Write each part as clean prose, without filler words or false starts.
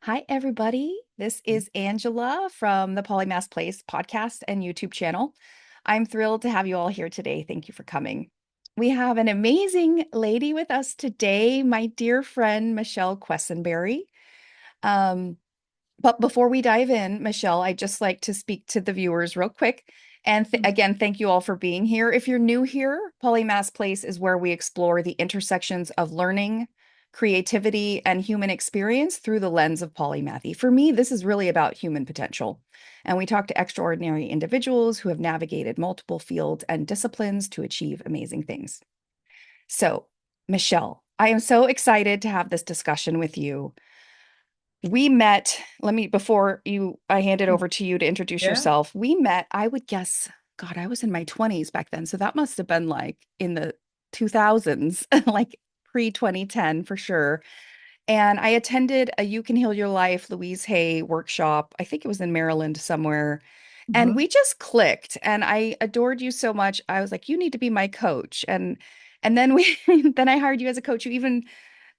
Hi, everybody. This is Angela from the Polymath Place podcast and YouTube channel. I'm thrilled to have you all here today. Thank you for coming. We have an amazing lady with us today, my dear friend, Michele Quesenberry. Um, but before we dive in, Michele, I'd just like to speak to the viewers real quick. And again, thank you all for being here. If you're new here, Polymath Place is where we explore the intersections of learning, creativity, and human experience through the lens of polymathy. For me, this is really about human potential. And we talk to extraordinary individuals who have navigated multiple fields and disciplines to achieve amazing things. So, Michele, I am so excited to have this discussion with you. We met, before I hand it over to you to introduce Yeah. yourself. We met, I would guess, God, I was in my 20s back then. So that must have been like in the 2000s, like pre 2010 for sure. And I attended a You Can Heal Your Life Louise Hay workshop. I think it was in Maryland somewhere. And Mhm. we just clicked and I adored you so much. I was like, you need to be my coach. And then then I hired you as a coach. You even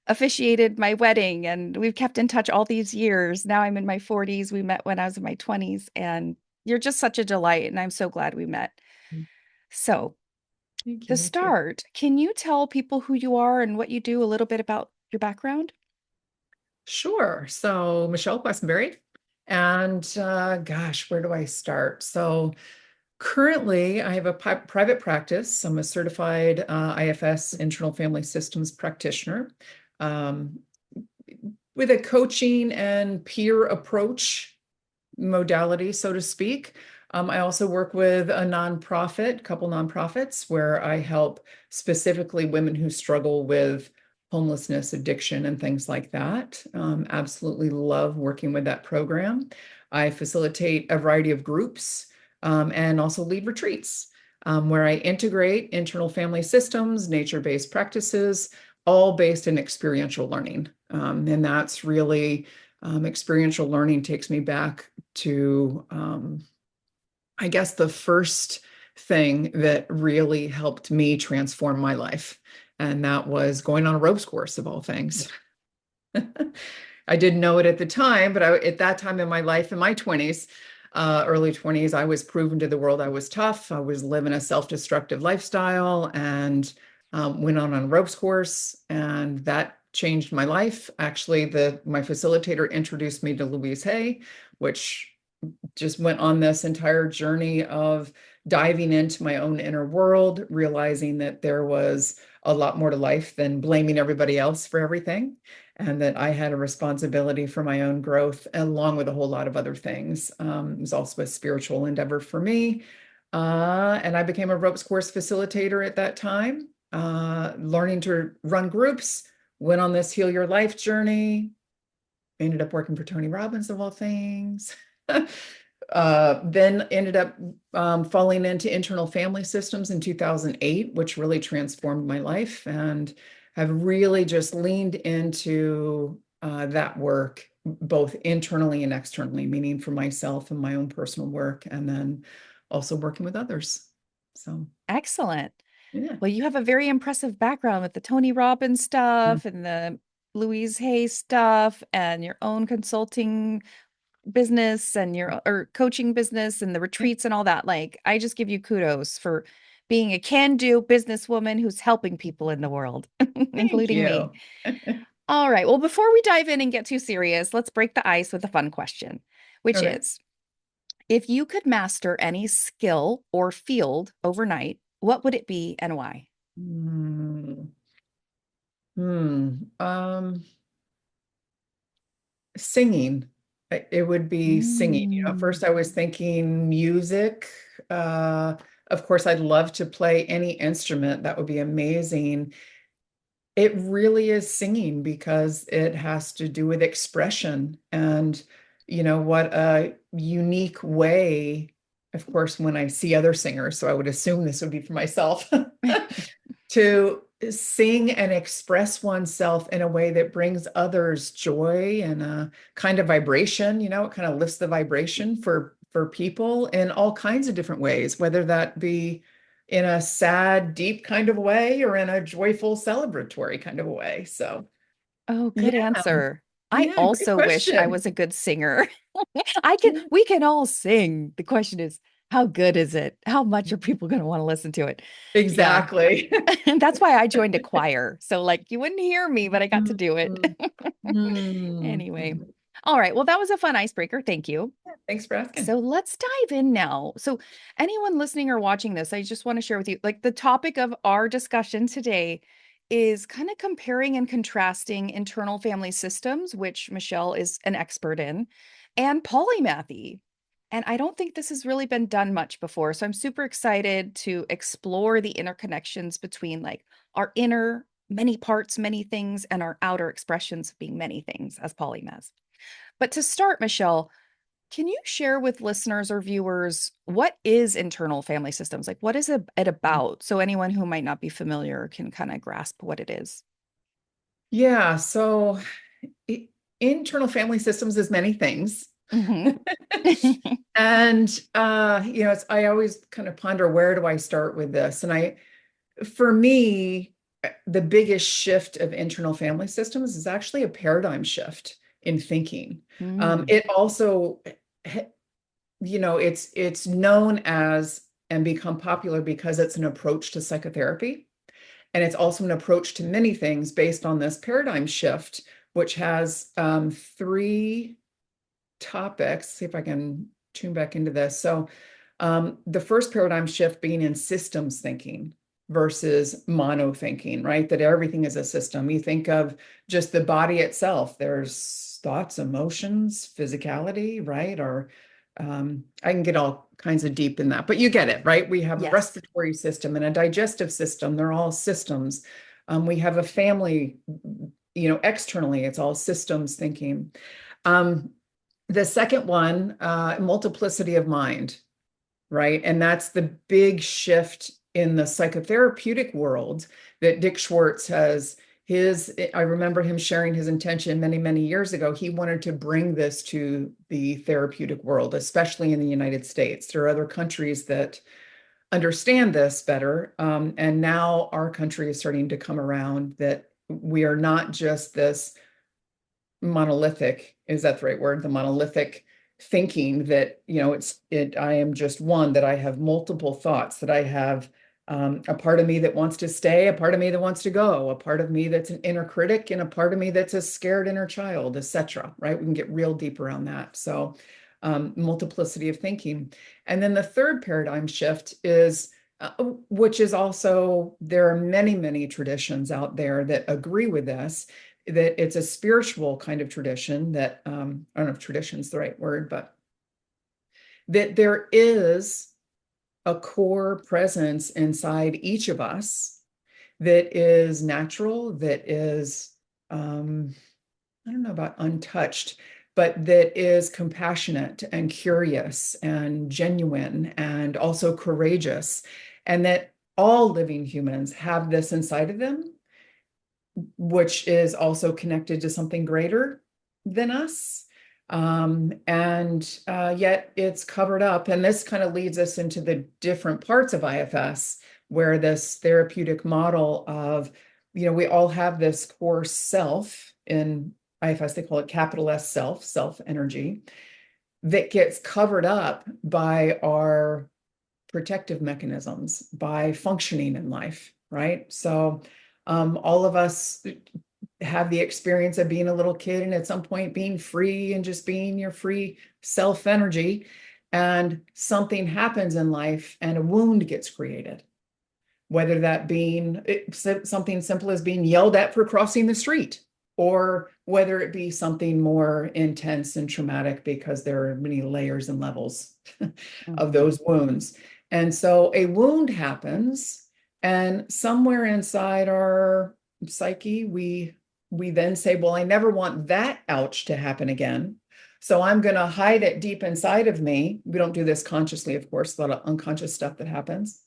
officiated my wedding and we've kept in touch all these years. Now I'm in my 40s. We met when I was in my 20s and you're just such a delight and I'm so glad we met. So, Thank to you. Me too. start, can you tell people who you are and what you do, a little bit about your background? Sure. So, Michele Quesenberry. And gosh, where do I start? So, currently, I have a private practice. I'm a certified IFS internal family systems practitioner um, with a coaching and peer approach modality, so to speak. I also work with a nonprofit, couple nonprofits, where I help specifically women who struggle with homelessness, addiction, and things like that. Absolutely love working with that program. I facilitate a variety of groups and also lead retreats where I integrate internal family systems, nature-based practices, all based in experiential learning. And that's really experiential learning takes me back to, I guess, the first thing that really helped me transform my life. And that was going on a ropes course, of all things. I didn't know it at the time, but at that time in my life, in my 20s, early 20s, I was proven to the world I was tough. I was living a self-destructive lifestyle and went on a ropes course, and that changed my life. Actually, my facilitator introduced me to Louise Hay, which just went on this entire journey of diving into my own inner world, realizing that there was a lot more to life than blaming everybody else for everything, and that I had a responsibility for my own growth, along with a whole lot of other things. It was also a spiritual endeavor for me. And I became a ropes course facilitator at that time, learning to run groups, went on this Heal Your Life journey, ended up working for Tony Robbins, of all things. Then ended up falling into internal family systems in 2008, which really transformed my life, and have really just leaned into that work, both internally and externally, meaning for myself and my own personal work, and then also working with others. So, Excellent. yeah. Well, you have a very impressive background with the Tony Robbins stuff and the Louise Hay stuff and your own consulting business and your or coaching business and the retreats and all that. Like, I just give you kudos for being a can-do businesswoman who's helping people in the world, Thank including me. you. All right. Well, before we dive in and get too serious, let's break the ice with a fun question, which Okay. is if you could master any skill or field overnight, what would it be and why? Hmm. Hmm. Singing. It would be singing. At Mm. first I was thinking music. Uh, of course, I'd love to play any instrument. That would be amazing. It really is singing because it has to do with expression. And, what a unique way, of course, when I see other singers, so I would assume this would be for myself, to sing and express oneself in a way that brings others joy and a kind of vibration. It kind of lifts the vibration for people in all kinds of different ways, whether that be in a sad, deep kind of way or in a joyful, celebratory kind of a way. So, Oh, yeah. good answer. I Yeah, great also wish I question. was a good singer. Yeah. We can all sing. The question is, how good is it? How much are people going to want to listen to it? Yeah. Exactly. And that's why I joined a choir. So like you wouldn't hear me, but I got to do it. Mhm. Mhm. Anyway. All right. Well, that was a fun icebreaker. Thank you. Thanks for asking. So let's dive in now. So, anyone listening or watching this, I just want to share with you like the topic of our discussion today is kind of comparing and contrasting internal family systems, which Michele is an expert in, and polymathy. And I don't think this has really been done much before. So, I'm super excited to explore the interconnections between like our inner many parts, many things, and our outer expressions of being many things as polymaths. But to start, Michele, can you share with listeners or viewers what is internal family systems? Like, what is it about? So anyone who might not be familiar can kind of grasp what it is. Yeah, so internal family systems is many things. Hmm. And I always kind of ponder, where do I start with this? And for me, the biggest shift of internal family systems is actually a paradigm shift in thinking. Mm. It also, it's known as and become popular because it's an approach to psychotherapy. And it's also an approach to many things based on this paradigm shift, which has three topics. See if I can tune back into this. So, the first paradigm shift being in systems thinking versus mono thinking, right? That everything is a system. You think of just the body itself, there's thoughts, emotions, physicality, right? Or I can get all kinds of deep in that, but you get it, right? We have a Yes. respiratory system and a digestive system. They're all systems. We have a family, externally, it's all systems thinking. Um, the second one, multiplicity of mind, right? And that's the big shift in the psychotherapeutic world that Dick Schwartz has. I remember him sharing his intention many, many years ago. He wanted to bring this to the therapeutic world, especially in the United States. There are other countries that understand this better. And now our country is starting to come around that we are not just this monolithic, is that the right word? The monolithic thinking that, I am just one, that I have multiple thoughts, that I have a part of me that wants to stay, a part of me that wants to go, a part of me that's an inner critic, and a part of me that's a scared inner child, etc. Right? We can get real deep around that. So, multiplicity of thinking. And then the third paradigm shift is, which is also, there are many, many traditions out there that agree with this, that it's a spiritual kind of tradition that, I don't know if tradition is the right word, but that there is a core presence inside each of us that is natural, that is, I don't know about untouched, but that is compassionate and curious and genuine and also courageous, and that all living humans have this inside of them, which is also connected to something greater than us. And yet it's covered up. And this kind of leads us into the different parts of IFS, where this therapeutic model of, we all have this core self in IFS, they call it capital S self, self energy, that gets covered up by our protective mechanisms, by functioning in life, right? So all of us have the experience of being a little kid and at some point being free and just being your free self energy. And something happens in life and a wound gets created, whether that being something simple as being yelled at for crossing the street, or whether it be something more intense and traumatic because there are many layers and levels of Mhm. those wounds. And so a wound happens, and somewhere inside our psyche, we then say, well, I never want that ouch to happen again. So I'm going to hide it deep inside of me. We don't do this consciously, of course, a lot of unconscious stuff that happens.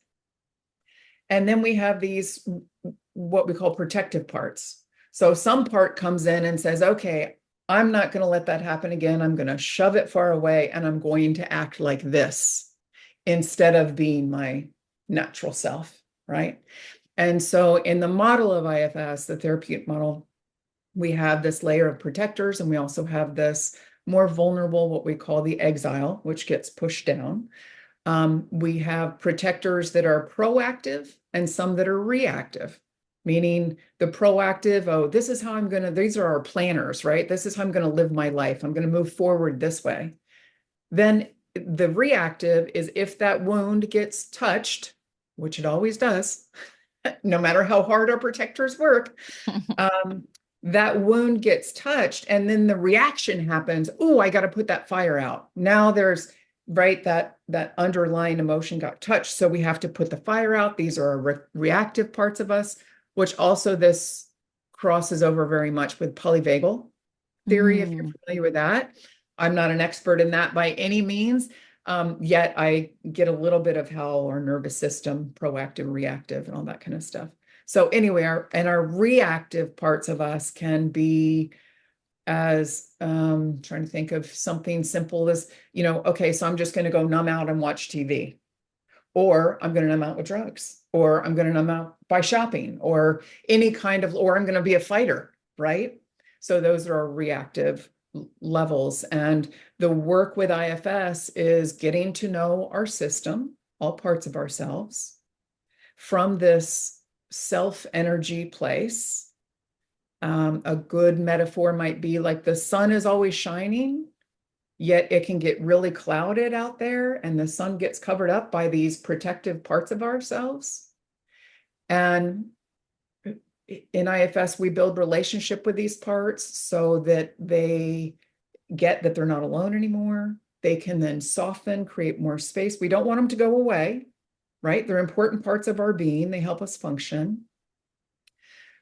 And then we have these, what we call protective parts. So some part comes in and says, okay, I'm not going to let that happen again. I'm going to shove it far away and I'm going to act like this instead of being my natural self, right? And so in the model of IFS, the therapeutic model, We have this layer of protectors, and we also have this more vulnerable, what we call the exile, which gets pushed down. We have protectors that are proactive and some that are reactive, meaning the proactive, oh, this is how I'm going to, these are our planners, right? This is how I'm going to live my life. I'm going to move forward this way. Then the reactive is if that wound gets touched, which it always does, no matter how hard our protectors work, um, that wound gets touched and then the reaction happens. Oh, I got to put that fire out. Now there's right that underlying emotion got touched. So we have to put the fire out. These are our reactive parts of us, which also this crosses over very much with polyvagal theory, if you're Mm. familiar with that. I'm not an expert in that by any means. Yet I get a little bit of how our nervous system, proactive, reactive, and all that kind of stuff. So anyway, our reactive parts of us can be as trying to think of something simple as, okay, so I'm just going to go numb out and watch TV, or I'm going to numb out with drugs, or I'm going to numb out by shopping, or any kind of, or I'm going to be a fighter, right? So those are our reactive levels. And the work with IFS is getting to know our system, all parts of ourselves, from this self energy place. A good metaphor might be like the sun is always shining, yet it can get really clouded out there, and the sun gets covered up by these protective parts of ourselves. And in IFS, we build relationship with these parts so that they get that they're not alone anymore. They can then soften, create more space. We don't want them to go away, right? They're important parts of our being. They help us function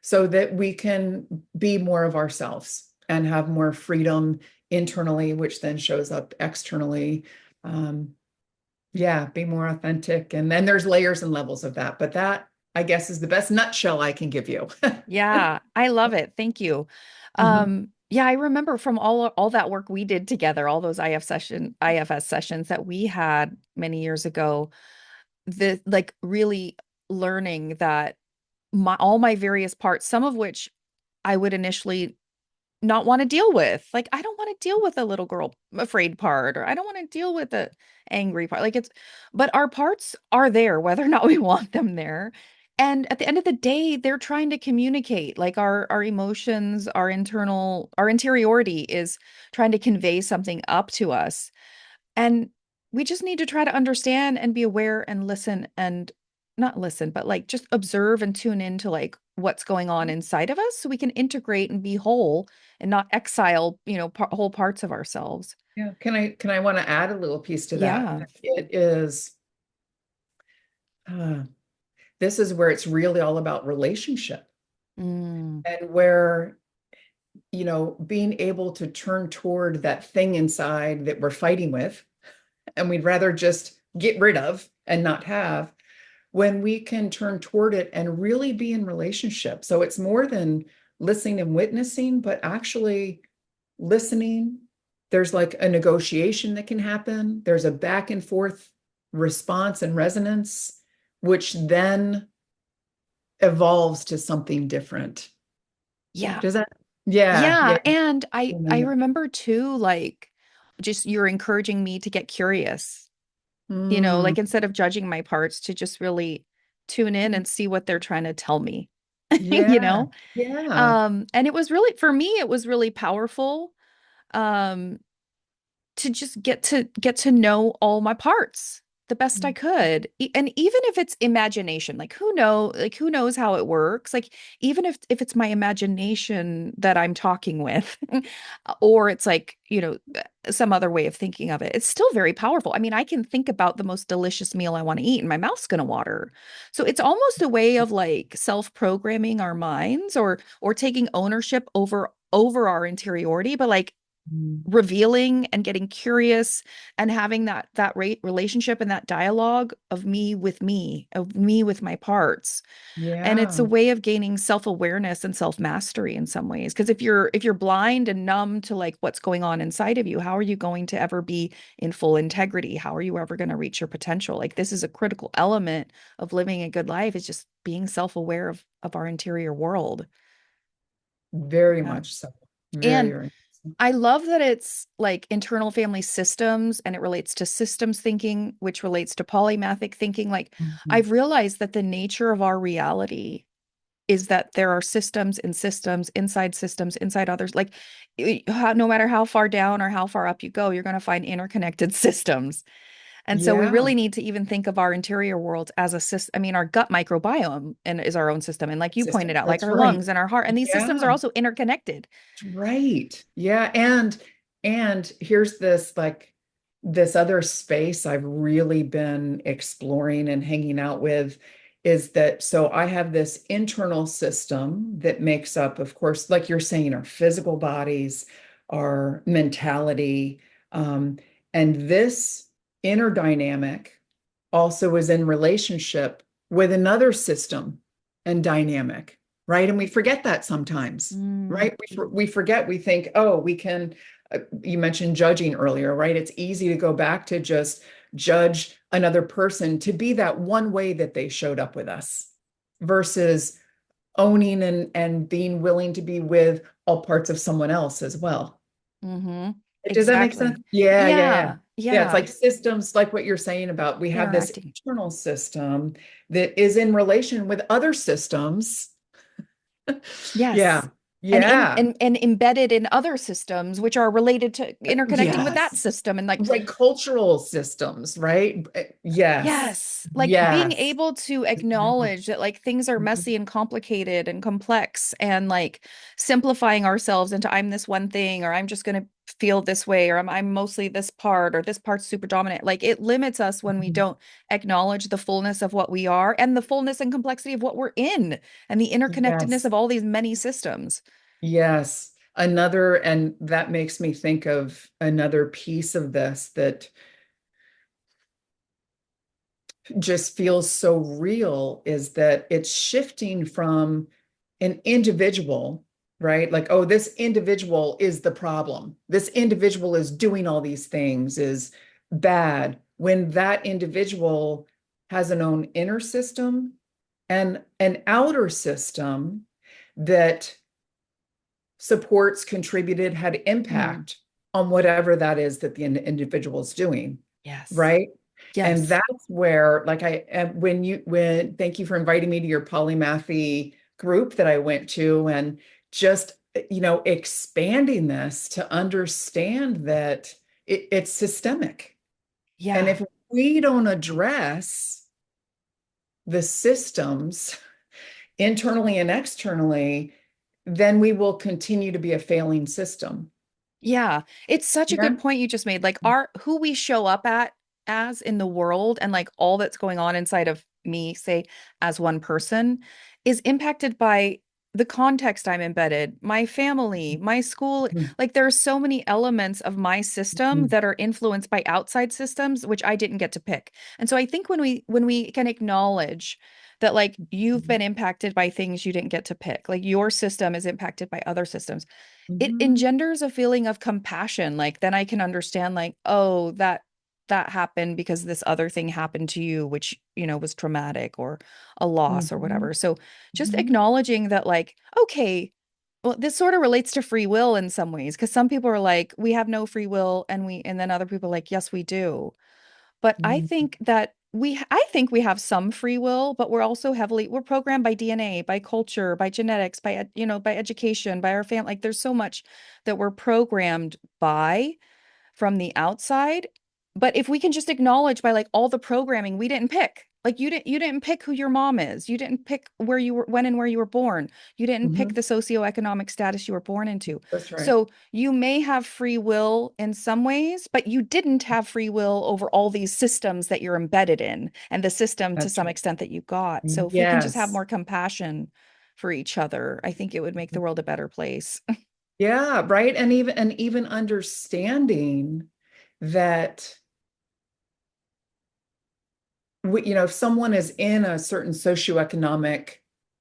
so that we can be more of ourselves and have more freedom internally, which then shows up externally. Yeah, be more authentic. And then there's layers and levels of that. But that, I guess, is the best nutshell I can give you. Yeah, I love it. Thank you. Mhm. Yeah, I remember from all that work we did together, all those IFS sessions that we had many years ago, the like really learning that all my various parts, some of which I would initially not want to deal with. Like, I don't want to deal with a little girl afraid part, or I don't want to deal with the angry part. But our parts are there, whether or not we want them there. And at the end of the day, they're trying to communicate. Like our emotions, our interiority is trying to convey something up to us. And we just need to try to understand and be aware and listen and not listen, but like just observe and tune into like what's going on inside of us so we can integrate and be whole and not exile, whole parts of ourselves. Yeah. Can I want to add a little piece to that? Yeah. It is, uh, this is where it's really all about relationship, Mm. and where, being able to turn toward that thing inside that we're fighting with and we'd rather just get rid of and not have, when we can turn toward it and really be in relationship. So it's more than listening and witnessing, but actually listening. There's like a negotiation that can happen. There's a back and forth response and resonance, which then evolves to something different. Yeah. Does that? Yeah, yeah. Yeah. And I remember too, like just you're encouraging me to get curious, Mm, like instead of judging my parts, to just really tune in and see what they're trying to tell me, you yeah, know? yeah. And it was really, for me, it was really powerful, um, to just get to know all my parts the best I could. And even if it's imagination, who knows how it works? Like even if it's my imagination that I'm talking with, or it's like, some other way of thinking of it, it's still very powerful. I mean, I can think about the most delicious meal I want to eat and my mouth's going to water. So it's almost a way of like self-programming our minds, or taking ownership over our interiority, but like Mm, revealing and getting curious and having that relationship and that dialogue of me with my parts. And it's a yeah. way of gaining self-awareness and self-mastery in some ways, because if you're blind and numb to like what's going on inside of you, how are you going to ever be in full integrity? How are you ever going to reach your potential? Like this is a critical element of living a good life, is just being self-aware of our interior world. Very Yeah. much so. Very, And very much so. I love that it's like internal family systems and it relates to systems thinking, which relates to polymathic thinking. Like, Mhm. I've realized that the nature of our reality is that there are systems inside others. Like, no matter how far down or how far up you go, you're going to find interconnected systems. And so we Yeah. really need to even think of our interior world as a system. I mean, our gut microbiome and is our own system. And like you pointed System. out, like That's our right. lungs and our heart, and these systems Yeah. are also interconnected. Right. Yeah. And here's this like this other space I've really been exploring and hanging out with is that so I have this internal system that makes up, of course, like you're saying, our physical bodies, our mentality, um, and this inner dynamic also is in relationship with another system and dynamic, right? And we forget that sometimes, Mm, right? We forget, we think, oh, we can, you mentioned judging earlier, right? It's easy to go back to just judge another person to be that one way that they showed up with us versus owning and being willing to be with all parts of someone else as well. hmm. Does that make Exactly. sense? Yeah, yeah, yeah. Yeah. Yeah, it's Yeah. like systems, like what you're saying about we have this Interacting. internal system that is in relation with other systems. Yes. Yeah, yeah, And embedded in other systems, which are related to interconnecting with that yes. system. And like, Like cultural systems, right? Yes, yes, like being yes. able to acknowledge that like things are Mhm. messy and complicated and complex and like simplifying ourselves into I'm this one thing or I'm just going to feel this way or I'm mostly this part or this part's super dominant. Like it limits us when we don't acknowledge the fullness of what we are and the fullness and complexity of what we're in and the interconnectedness Yes, of all these many systems. yes. Another, and that makes me think of another piece of this that just feels so real is that it's shifting from an individual, right? Like, oh, this individual is the problem. This individual is doing all these things, is bad. When that individual has an own inner system and an outer system that supports, contributed, had Mm, impact on whatever that is that the individual is doing, yes. right? And Yes. that's where, like, thank you for inviting me to your polymathy group that I went to, and just, expanding this to understand that it's systemic. And Yeah. if we don't address the systems internally and externally, then we will continue to be a failing system. Yeah, it's such a Yeah. good point you just made. Like our who we show up at as in the world and like all that's going on inside of me, say as one person, is impacted by the context I'm embedded, my family, my school. Mhm. Like there are so many elements of my system Mhm. that are influenced by outside systems, which I didn't get to pick. And so I think when we can acknowledge that like you've been impacted by things you didn't get to pick, like your system is impacted by other systems, it Mhm. engenders a feeling of compassion. Like then I can understand like, oh, that happened because this other thing happened to you, which, was traumatic or a loss or Mhm. whatever. So just Mhm. acknowledging that like, okay, well, this sort of relates to free will in some ways, because some people are like, we have no free will, and then other people are like, yes, we do. But Mhm. I think we have some free will, but we're programmed by DNA, by culture, by genetics, by education, by our family. Like there's so much that we're programmed by from the outside. But if we can just acknowledge by like all the programming we didn't pick. Like you didn't pick who your mom is. You didn't pick where you were when and where you were born. You didn't pick Mhm. the socioeconomic status you were born into. That's right. So you may have free will in some ways, but you didn't have free will over all these systems that you're embedded in and the system to That's some right. extent that you got. So if we can just have Yes. more compassion for each other, I think it would make the world a better place. Yeah, right. And even understanding that if someone is in a certain socioeconomic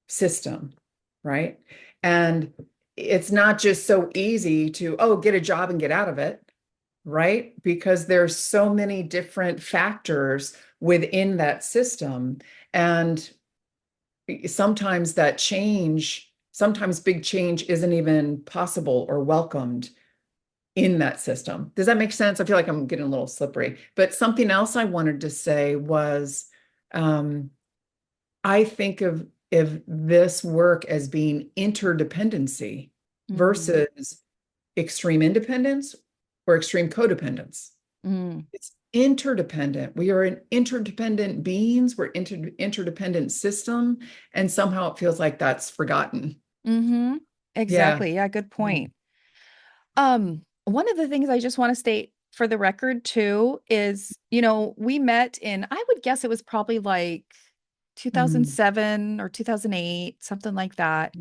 system, right? And it's not just so easy to, oh, get a job and get out of it, right? Because there's so many different factors within that system. And sometimes that change sometimes big change isn't even possible or welcomed in that system. Does that make sense? I feel like I'm getting a little slippery. But something else I wanted to say was um, I think of this work as being interdependency Mm, versus extreme independence or extreme codependence. mm, It's interdependent. We are an interdependent beings. We're interdependent system, and somehow it feels like that's forgotten. mm-hmm. Yeah. Exactly. Yeah, good point. One of the things I just want to state for the record too is, we met in, I would guess it was probably like Mm-hmm. 2007 or 2008, something like that.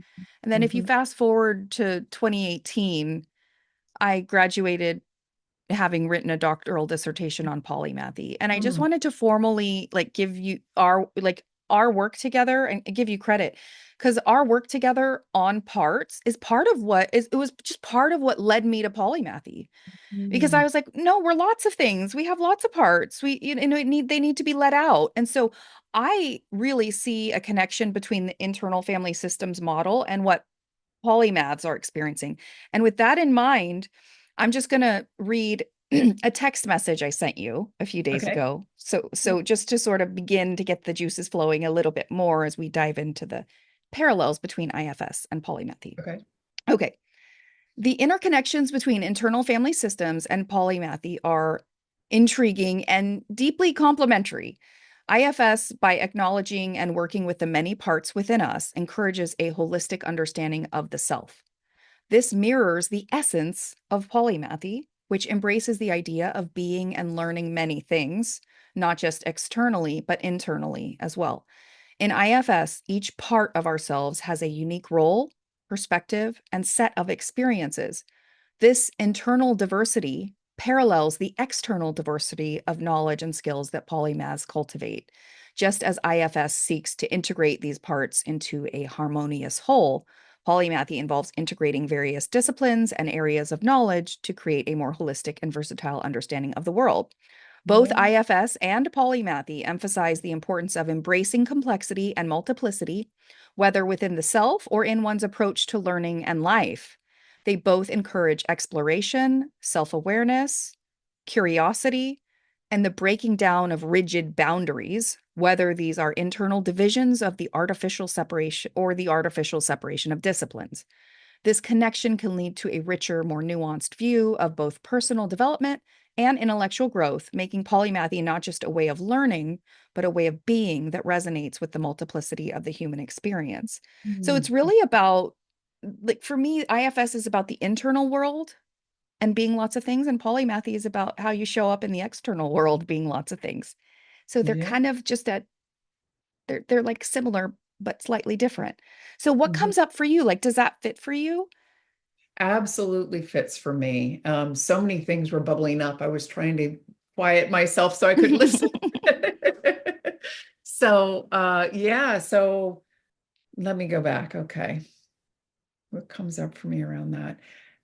And then if you Mm-hmm. fast forward to 2018, I graduated having written a doctoral dissertation on polymathy. And I just wanted to formally like give you our work together and give you credit because our work together on parts is part of what is it was just part of what led me to polymathy because I Mm-hmm. was like, no, we're lots of things. We have lots of parts. They need to be let out. And so I really see a connection between the internal family systems model and what polymaths are experiencing. And with that in mind, I'm just going to read a text message I sent you a few days Okay. ago. So Yeah. so just to sort of begin to get the juices flowing a little bit more as we dive into the parallels between IFS and polymathy. Okay. Okay. The interconnections between internal family systems and polymathy are intriguing and deeply complementary. IFS, by acknowledging and working with the many parts within us, encourages a holistic understanding of the self. This mirrors the essence of polymathy, which embraces the idea of being and learning many things, not just externally, but internally as well. In IFS, each part of ourselves has a unique role, perspective, and set of experiences. This internal diversity parallels the external diversity of knowledge and skills that polymaths cultivate. Just as IFS seeks to integrate these parts into a harmonious whole, polymathy involves integrating various disciplines and areas of knowledge to create a more holistic and versatile understanding of the world. Both Yeah. IFS and polymathy emphasize the importance of embracing complexity and multiplicity, whether within the self or in one's approach to learning and life. They both encourage exploration, self awareness, curiosity, and the breaking down of rigid boundaries, whether these are internal divisions of the artificial separation or the artificial separation of disciplines. This connection can lead to a richer, more nuanced view of both personal development and intellectual growth, making polymathy not just a way of learning, but a way of being that resonates with the multiplicity of the human experience. So Mm. it's really about, like, for me, IFS is about the internal world and being lots of things, and polymathy is about how you show up in the external world being lots of things. So they're Yeah. kind of just they're like similar but slightly different. So what Mhm. comes up for you? Like, does that fit for you? Absolutely fits for me. So many things were bubbling up. I was trying to quiet myself so I could listen. So, yeah, so let me go back. Okay. What comes up for me around that?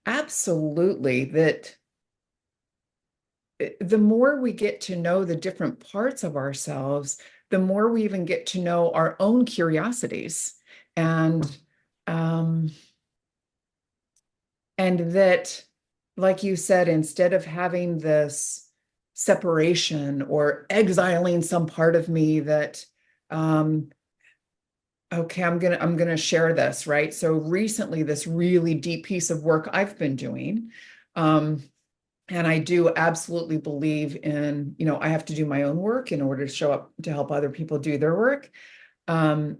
Absolutely, that the more we get to know the different parts of ourselves, the more we even get to know our own curiosities. And um, and that, like you said, instead of having this separation or exiling some part of me that um, okay, I'm gonna share this, right? So recently, this really deep piece of work I've been doing, um, and I do absolutely believe in, I have to do my own work in order to show up to help other people do their work. And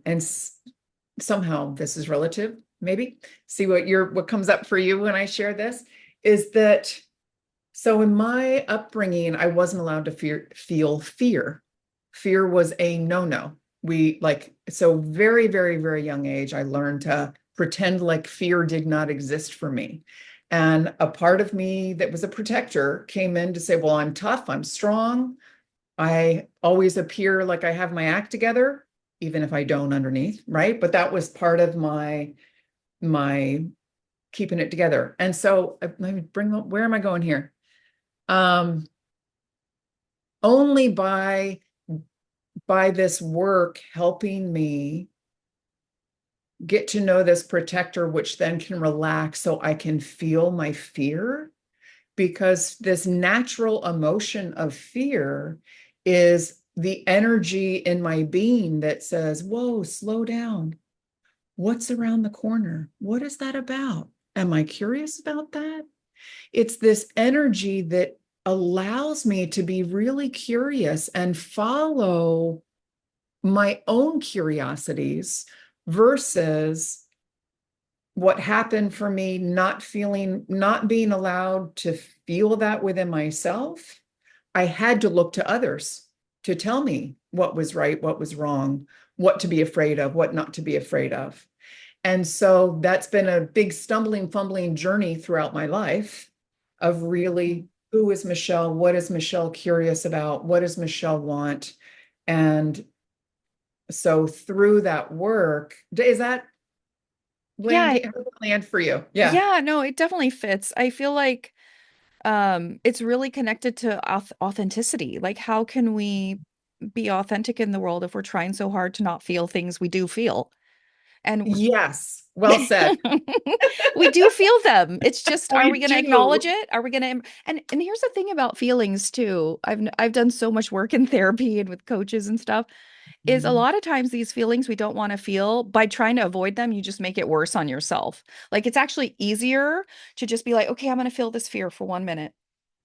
somehow this is relative, maybe. See what comes up for you when I share this is that so in my upbringing, I wasn't allowed to feel fear. Fear was a no-no. We like, so very, very, very young age, I learned to pretend like fear did not exist for me. And a part of me that was a protector came in to say, well, I'm tough, I'm strong. I always appear like I have my act together, even if I don't underneath, right? But that was part of my keeping it together. And so let me bring up, where am I going here? Um, only by this work helping me get to know this protector, which then can relax so I can feel my fear. Because this natural emotion of fear is the energy in my being that says, whoa, slow down. What's around the corner? What is that about? Am I curious about that? It's this energy that allows me to be really curious and follow my own curiosities versus what happened for me not being allowed to feel that within myself. I had to look to others to tell me what was right, what was wrong, what to be afraid of, what not to be afraid of. And so that's been a big stumbling, fumbling journey throughout my life of really, who is Michele? What is Michele curious about? What does Michele want? And so through that work, is that Yeah, land for you? Yeah. yeah, no, it definitely fits. I feel like it's really connected to authenticity. Like how can we be authentic in the world if we're trying so hard to not feel things we do feel? And Yes. Well said. we do feel them. It's just, are we We going to acknowledge do. it? Are we going to, and here's the thing about feelings too. I've done so much work in therapy and with coaches and stuff, is a Mhm. lot of times these feelings we don't want to feel, by trying to avoid them, you just make it worse on yourself. Like it's actually easier to just be like, okay, I'm going to feel this fear for 1 minute.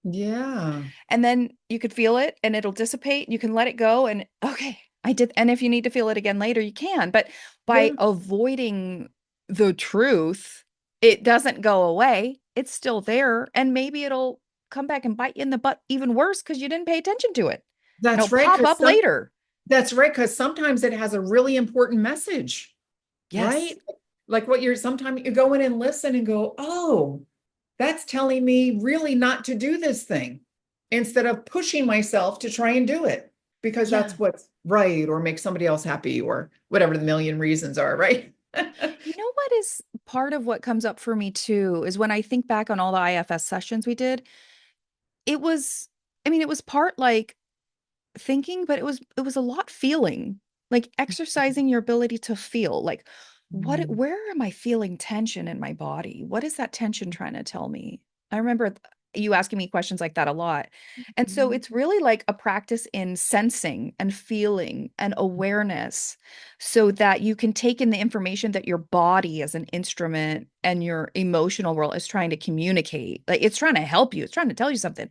Yeah. And then you could feel it and it'll dissipate. You can let it go and okay, I did. And if you need to feel it again later, you can. But by Yeah. avoiding the truth, it doesn't go away. It's still there. And maybe it'll come back and bite you in the butt even worse because you didn't pay attention to it. And it'll That's right. pop up later. That's right. Because sometimes it has a really important message, Yes. right? Like what you're sometimes you go in and listen and go, oh, that's telling me really not to do this thing instead of pushing myself to try and do it because Yeah. that's what's right or make somebody else happy or whatever the million reasons are, right? You know what is part of what comes up for me too is when I think back on all the IFS sessions we did, it was, I mean, it was part like thinking, but it was a lot feeling, like exercising your ability to feel, like Mm. where am I feeling tension in my body? What is that tension trying to tell me? I remember you asking me questions like that a lot. And so it's really like a practice in sensing and feeling and awareness so that you can take in the information that your body as an instrument and your emotional world is trying to communicate. Like it's trying to help you, it's trying to tell you something.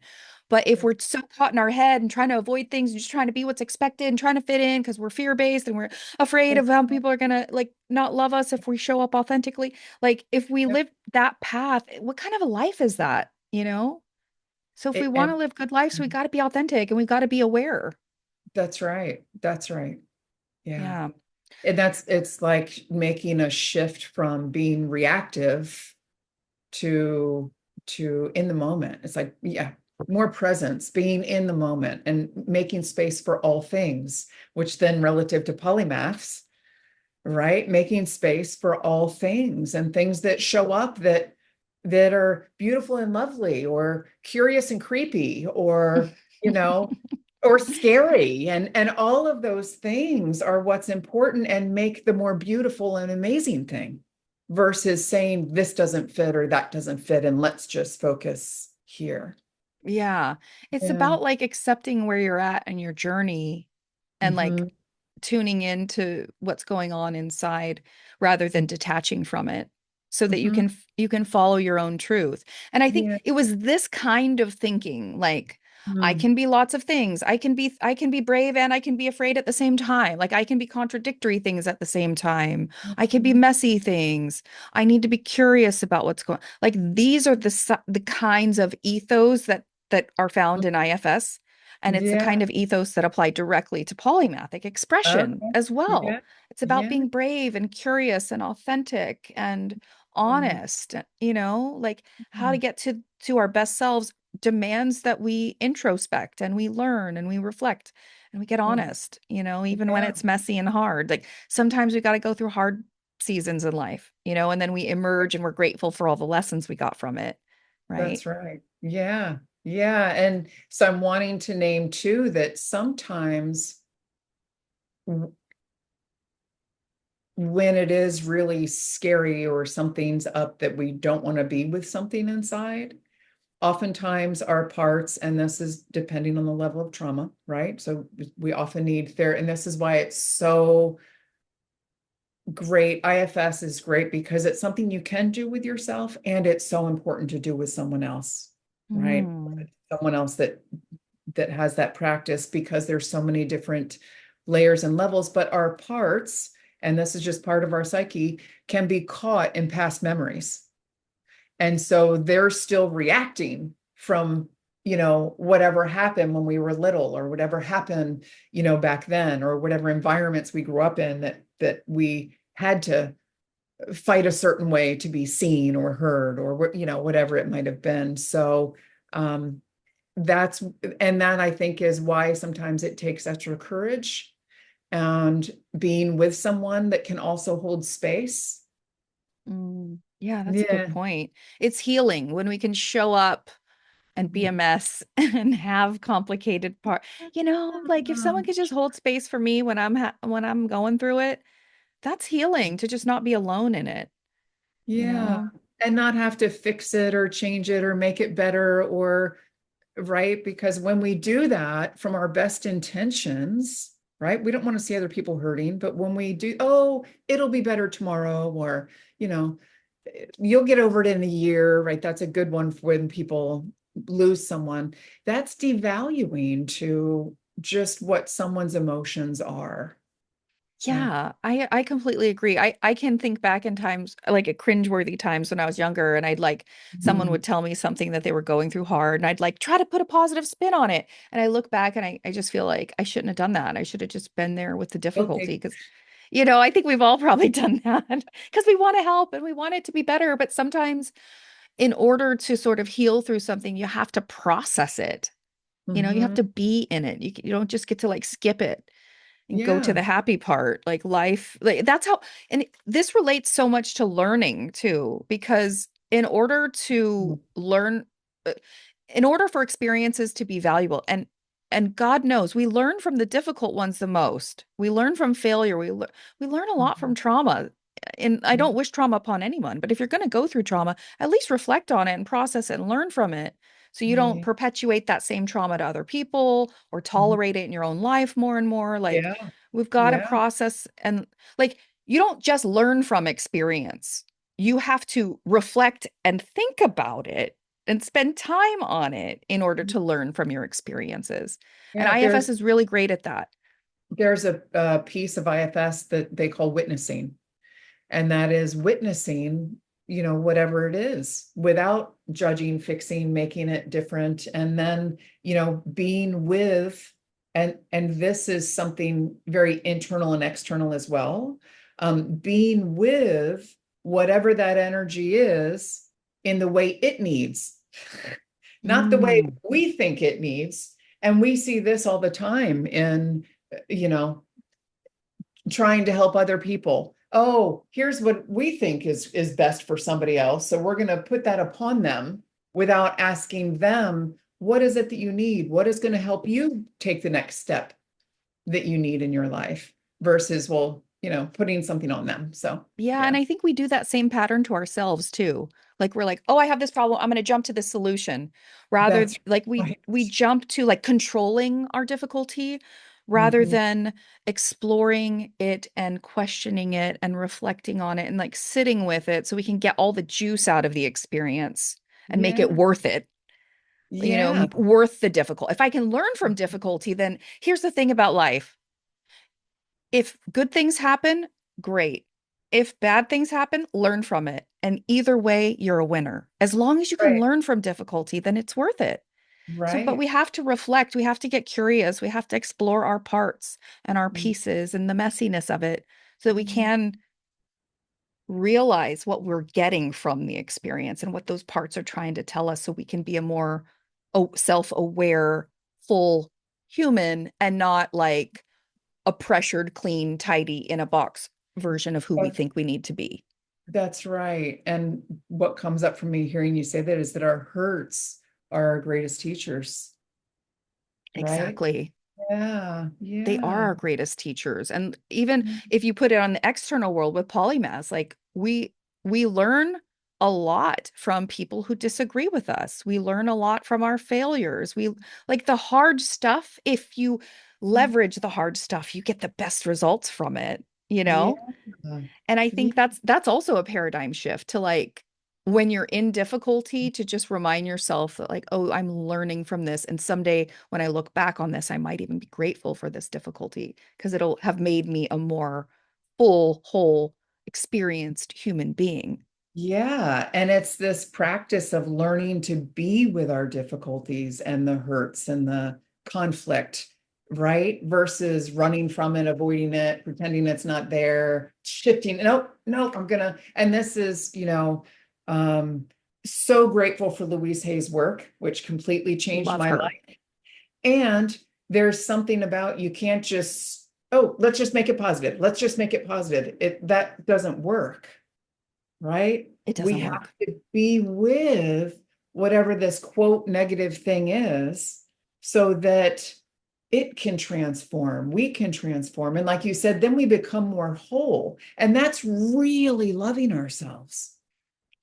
But if we're so caught in our head and trying to avoid things and just trying to be what's expected and trying to fit in because we're fear-based and we're afraid of how people are gonna like not love us if we show up authentically, like if we live that path, what kind of a life is that, you know? So if we want to And live good lives, we got to be authentic and we got to be aware. that's right. That's right. Yeah. Yeah. And it's like making a shift from being reactive to in the moment. It's like, yeah, more presence, being in the moment and making space for all things, which then relative to polymaths, right? Making space for all things and things that show up that are beautiful and lovely or curious and creepy or, you know, or scary and all of those things are what's important and make the more beautiful and amazing thing versus saying this doesn't fit or that doesn't fit and let's just focus here. Yeah. It's Yeah. about like accepting where you're at in your journey and like Hmm. tuning into what's going on inside rather than detaching from it so that Hmm. you can follow your own truth. And I think Yeah. it was this kind of thinking, like I Mm. can be lots of things. I can be brave and I can be afraid at the same time. Like I can be contradictory things at the same time. I can be messy things. I need to be curious about what's going. Like these are the kinds of ethos that are found in IFS. And it's the Yeah. kind of ethos that apply directly to polymathic expression Okay. as well. Yeah. It's about Yeah. being brave and curious and authentic and Mm. honest, you know, like how to Mm. get to our best selves demands that we introspect and we learn and we reflect and we get honest, you know, even when Yeah. it's messy and hard. Like sometimes we got to go through hard seasons in life, you know, and then we emerge and we're grateful for all the lessons we got from it, right? That's right. Yeah. Yeah. And so I'm wanting to name too that sometimes when it is really scary or something's up that we don't want to be with something inside, oftentimes our parts, and this is depending on the level of trauma, right? So we often need therapy, and this is why it's so great. IFS is great because it's something you can do with yourself, and it's so important to do with someone else, right? Mm. Someone else that has that practice, because there's so many different layers and levels, but our parts, and this is just part of our psyche, can be caught in past memories. And so they're still reacting from, whatever happened when we were little, or whatever happened, back then, or whatever environments we grew up in that we had to fight a certain way to be seen or heard, or whatever it might have been. So that's and that, I think, is why sometimes it takes extra courage and being with someone that can also hold space. Yeah, that's a good Yeah. point. It's healing when we can show up and be a mess and have complicated part. Like if someone could just hold space for me when when I'm going through it, that's healing to just not be alone in it, you Yeah. know? And not have to fix it or change it or make it better, or right? Because when we do that from our best intentions, right? We don't want to see other people hurting, but when we do, oh, it'll be better tomorrow, or, you know, you'll get over it in a year, right? That's a good one for when people lose someone. That's devaluing to just what someone's emotions are. Yeah. Yeah, I completely agree. I can think back in times like at cringeworthy times when I was younger and I'd like someone Mhm. would tell me something that they were going through hard and I'd like try to put a positive spin on it. And I look back and I just feel like I shouldn't have done that. I should have just been there with the difficulty Guilty. because I think we've all probably done that because we want to help and we want it to be better. But sometimes in order to sort of heal through something, you have to process it. You have Mhm. to be in it. You don't just get to like skip it and go to Yeah. the happy part, like life. Like that's how, and this relates so much to learning too, because Mhm. uh, in order for experiences to be valuable, and God knows we learn from the difficult ones the most. We learn from failure. We learn a lot from Mhm. trauma. And I Yeah. don't wish trauma upon anyone, but if you're going to go through trauma, at least reflect on it and process it and learn from it so you don't Right. perpetuate that same trauma to other people or Mhm. tolerate it in your own life more and more. Like Yeah. we've got to Yeah. process and like you don't just learn from experience. You have to reflect and think about it and spend time on it in order to learn from your experiences. And Yeah. IFS is really great at that. There's a piece of IFS that they call witnessing, and that is witnessing, whatever it is, without judging, fixing, making it different, and then, being with, and this is something very internal and external as well, being with whatever that energy is in the way it needs, not the way Mm. we think it needs. And we see this all the time in, you know, trying to help other people. Oh, here's what we think is best for somebody else. So we're going to put that upon them without asking them, what is it that you need? What is going to help you take the next step that you need in your life versus, well, putting something on them. So, Yeah, and yeah, I think we do that same pattern to ourselves too. Like we're like, "Oh, I have this problem. I'm going to jump to this solution." Rather that's like right. we jump to like controlling our difficulty rather Mhm. than exploring it and questioning it and reflecting on it and like sitting with it so we can get all the juice out of the experience and make it Yeah. worth it. Yeah. Worth the difficult. If I can learn from difficulty, then here's the thing about life. If good things happen, great. If bad things happen, learn from it. And either way, you're a winner. As long as you can Right. learn from difficulty, then it's worth it. So, but we Right. have to reflect, we have to get curious, we have to explore our parts and our Mhm. pieces and the messiness of it so that we can realize what we're getting from the experience and what those parts are trying to tell us so we can be a more self-aware, full human and not like a pressured, clean, tidy in a box version of who we That's think we need to be. that's right. And what comes up for me hearing you say that is that our hurts are our greatest teachers, right? Exactly. Yeah, They are yeah. our greatest teachers. And even if you put it on the external world with polymaths, like we learn a lot from people who disagree with us. We learn a lot from our failures. We like the hard stuff. If you leverage the hard stuff, you get the best results from it, you Yeah. know? And I Yeah. think that's also a paradigm shift to like when you're in difficulty to just remind yourself that like, oh, I'm learning from this. And someday when I look back on this, I might even be grateful for this difficulty because it'll have made me a more full, whole, experienced human being. Yeah, and it's this practice of learning to be with our difficulties and the hurts and the conflict, right? Versus running from it, avoiding it, pretending it's not there, shifting. Nope, nope, I'm gonna. And this is, um, so grateful for Louise Hay's work, which completely changed Love my her. life. And there's something about you can't just, oh, let's just make it positive. Let's just make it positive. That doesn't work, right? It We doesn't have work. to be with whatever this quote negative thing is so that it can transform, we can transform. And like you said, then we become more whole. And that's really loving ourselves.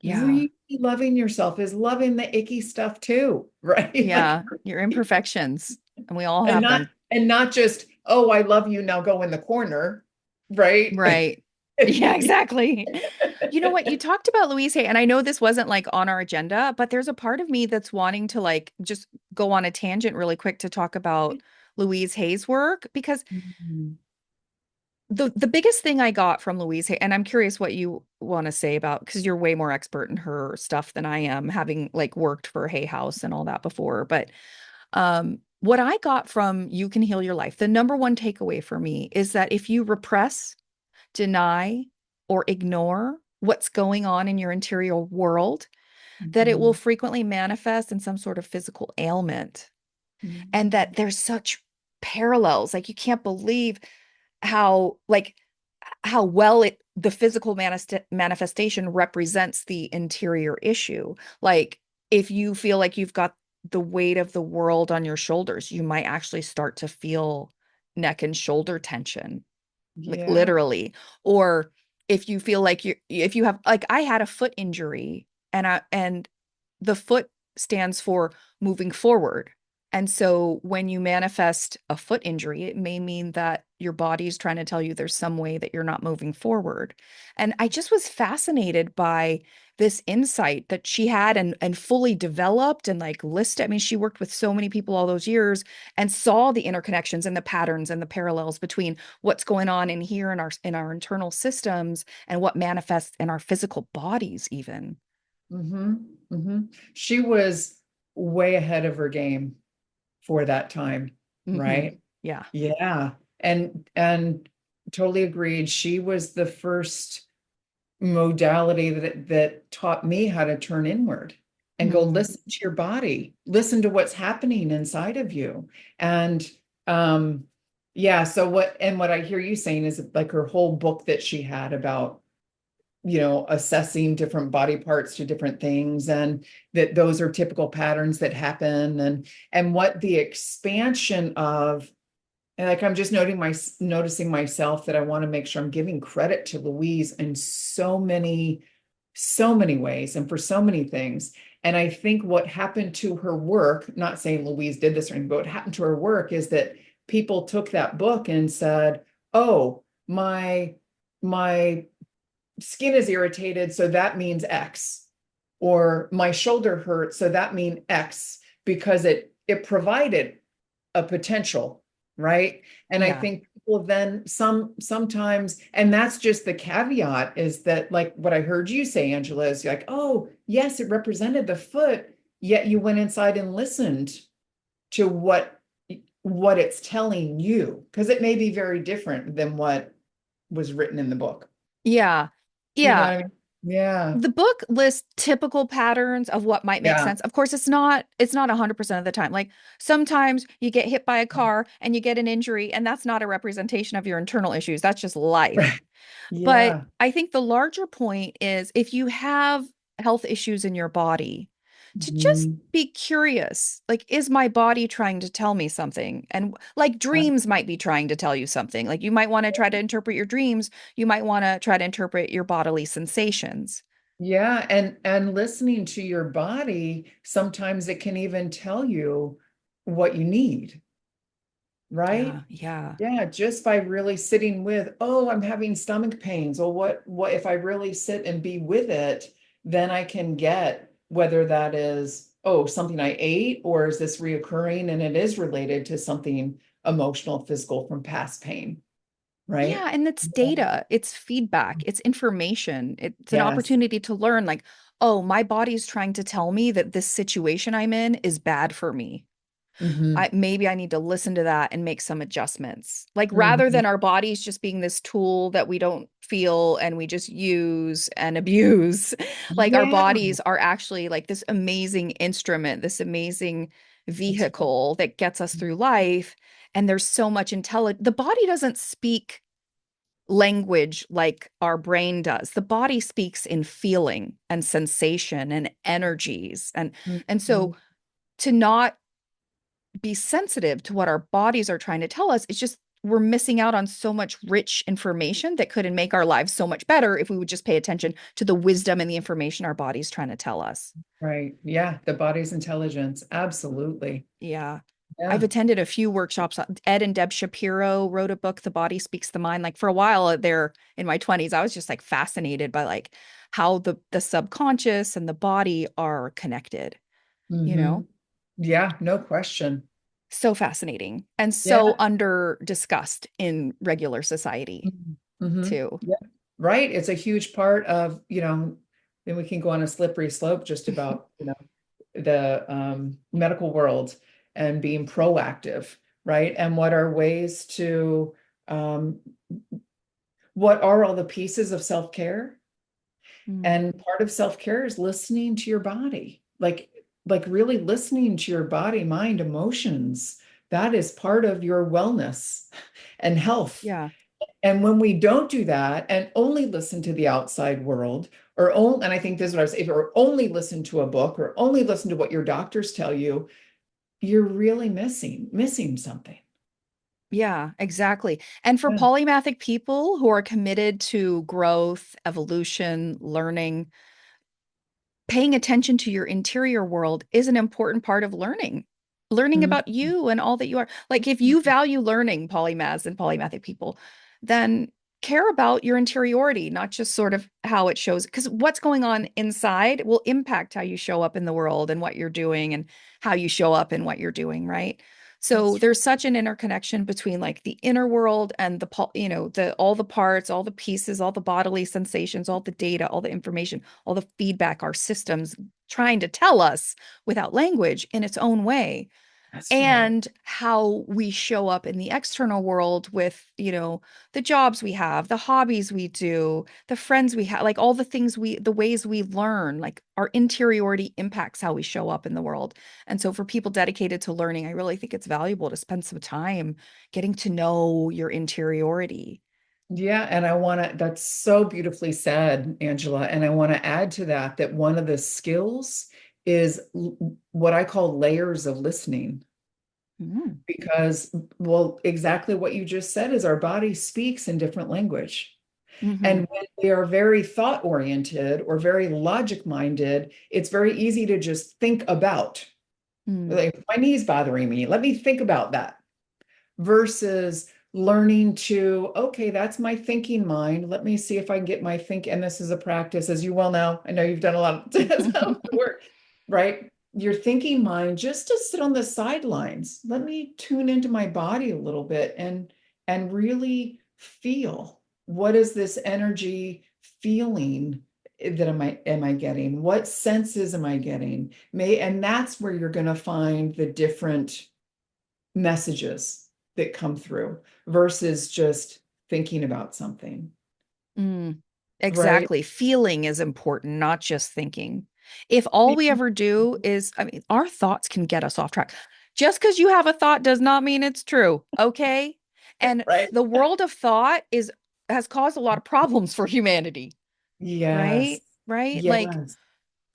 Yeah. Really loving yourself is loving the icky stuff too, right? Like, Yeah. Your imperfections. And we all and have not them. and not just, oh, I love you, now go in the corner, right? Right. Yeah, exactly. You know what? You talked about Louise Hay, and I know this wasn't like on our agenda, but there's a part of me that's wanting to like just go on a tangent really quick to talk about Louise Hay's work because Mhm. the biggest thing I got from Louise Hay, and I'm curious what you want to say about because you're way more expert in her stuff than I am, having like worked for Hay House and all that before. But what I got from You Can Heal Your Life, the number one takeaway for me is that if you repress, deny, or ignore what's going on in your interior world, that it will Mhm. frequently manifest in some sort of physical ailment. And Mhm. that there's such parallels. Like you can't believe how like how well it the physical manifestation represents the interior issue. Like if you feel like you've got the weight of the world on your shoulders, you might actually start to feel neck and shoulder tension like Yeah. literally. Or if you feel like if you have like I had a foot injury and the foot stands for moving forward. And so when you manifest a foot injury, it may mean that your body's trying to tell you there's some way that you're not moving forward. And I just was fascinated by this insight that she had and fully developed and like listed. I mean, she worked with so many people all those years and saw the interconnections and the patterns and the parallels between what's going on in here in our internal systems and what manifests in our physical bodies even. Hmm. Hmm. She was way ahead of her game for that time, Hmm. right? Yeah. Yeah. And totally agreed. She was the first modality that taught me how to turn inward and go Mm. listen to your body, listen to what's happening inside of you. And yeah, so what I hear you saying is like her whole book that she had about assessing different body parts to different things, and that those are typical patterns that happen, and what the expansion of, and like I'm just noticing myself that I want to make sure I'm giving credit to Louise in so many ways and for so many things. And I think what happened to her work, not saying Louise did this or anything, but what happened to her work is that people took that book and said, oh, my skin is irritated, so that means X, or my shoulder hurts, so that means X, because it provided a potential, right? And I Yeah. think people then sometimes, and that's just the caveat, is that like what I heard you say, Angela, is like, oh, yes, it represented the foot, yet you went inside and listened to what it's telling you, because it may be very different than what was written in the book. Yeah. You know Yeah. what I mean? Yeah. The book lists typical patterns of what might make Yeah. sense. Of course, it's not 100% of the time. Like sometimes you get hit by a car and you get an injury and that's not a representation of your internal issues. That's just life. But Yeah. I think the larger point is if you have health issues in your body, to just Mhm. be curious. Like, is my body trying to tell me something? And like dreams might be trying to tell you something. Like you might want to try to interpret your dreams. You might want to try to interpret your bodily sensations. Yeah, and listening to your body, sometimes it can even tell you what you need, right? Yeah, yeah. Yeah, just by really sitting with, oh, I'm having stomach pains. Well, what if I really sit and be with it, then I can get whether that is, oh, something I ate, or is this reoccurring and it is related to something emotional, physical from past pain, Yeah, right? and it's data, it's feedback, it's information. It's an Yes. opportunity to learn like, oh, my body's trying to tell me that this situation I'm in is bad for me. Hmm. Maybe I need to listen to that and make some adjustments. Like rather Hmm. than our bodies just being this tool that we don't feel and we just use and abuse, like our Yeah, bodies are actually like this amazing instrument, this amazing that's right. vehicle that gets us through life. And there's so much intelligence. The body doesn't speak language like our brain does. The body speaks in feeling and sensation and energies. And Mhm. so to not be sensitive to what our bodies are trying to tell us. It's just we're missing out on so much rich information that could make our lives so much better if we would just pay attention to the wisdom and the information our body's trying to tell us. Right. Yeah, the body's intelligence. Absolutely. Yeah. I've Yeah. attended a few workshops. Ed and Deb Shapiro wrote a book, The Body Speaks the Mind. Like for a while there in my 20s, I was just like fascinated by like how the subconscious and the body are connected, you Hmm. know? Yeah, no question. So fascinating and so Yeah. under discussed in regular society Hmm. too. Yeah. Right. It's a huge part of, then we can go on a slippery slope just about, the medical world and being proactive, right? And what are ways to, um, what are all the pieces of self-care? Mm, And part of self-care is listening to your body, like really listening to your body, mind, emotions. That is part of your wellness and health. yeah. And when we don't do that and only listen to the outside world, or only, and I think this is what I was saying, or only listen to a book or only listen to what your doctors tell you, you're really missing something. Yeah, exactly. And for Yeah. polymathic people who are committed to growth, evolution, learning, paying attention to your interior world is an important part of learning Mhm. about you and all that you are. Like if you value learning, polymaths and polymathic people, then care about your interiority, not just sort of how it shows, because what's going on inside will impact how you show up in the world and what you're doing and how you show up in what you're doing, right? So That's there's such an interconnection between like the inner world and the all the parts, all the pieces, all the bodily sensations, all the data, all the information, all the feedback our systems trying to tell us without language in its own way, that's right. and how we show up in the external world with, the jobs we have, the hobbies we do, the friends we have, like all the things the ways we learn, like our interiority impacts how we show up in the world. And so for people dedicated to learning, I really think it's valuable to spend some time getting to know your interiority. Yeah, and that's so beautifully said, Angela. And I want to add to that that one of the skills is what I call layers of listening. Mm. Because, well, exactly what you just said is our body speaks in different language. Hmm. And when we are very thought oriented or very logic minded, it's very easy to just think about, Mm. like, my knee's bothering me. Let me think about that versus learning to, okay, that's my thinking mind. Let me see if I can get my think. And this is a practice, as you well know. I know you've done a lot of work, right? Your thinking mind just to sit on the sidelines. Let me tune into my body a little bit and really feel, what is this energy feeling that am I getting? What senses am I getting? And that's where you're going to find the different messages that come through versus just thinking about something, Mm, right? exactly. Feeling is important, not just thinking. If all we ever do is, I mean, our thoughts can get us off track. Just because you have a thought does not mean it's true, okay? And Right. the world of thought has caused a lot of problems for humanity, Yes. right? Right? Like Yes.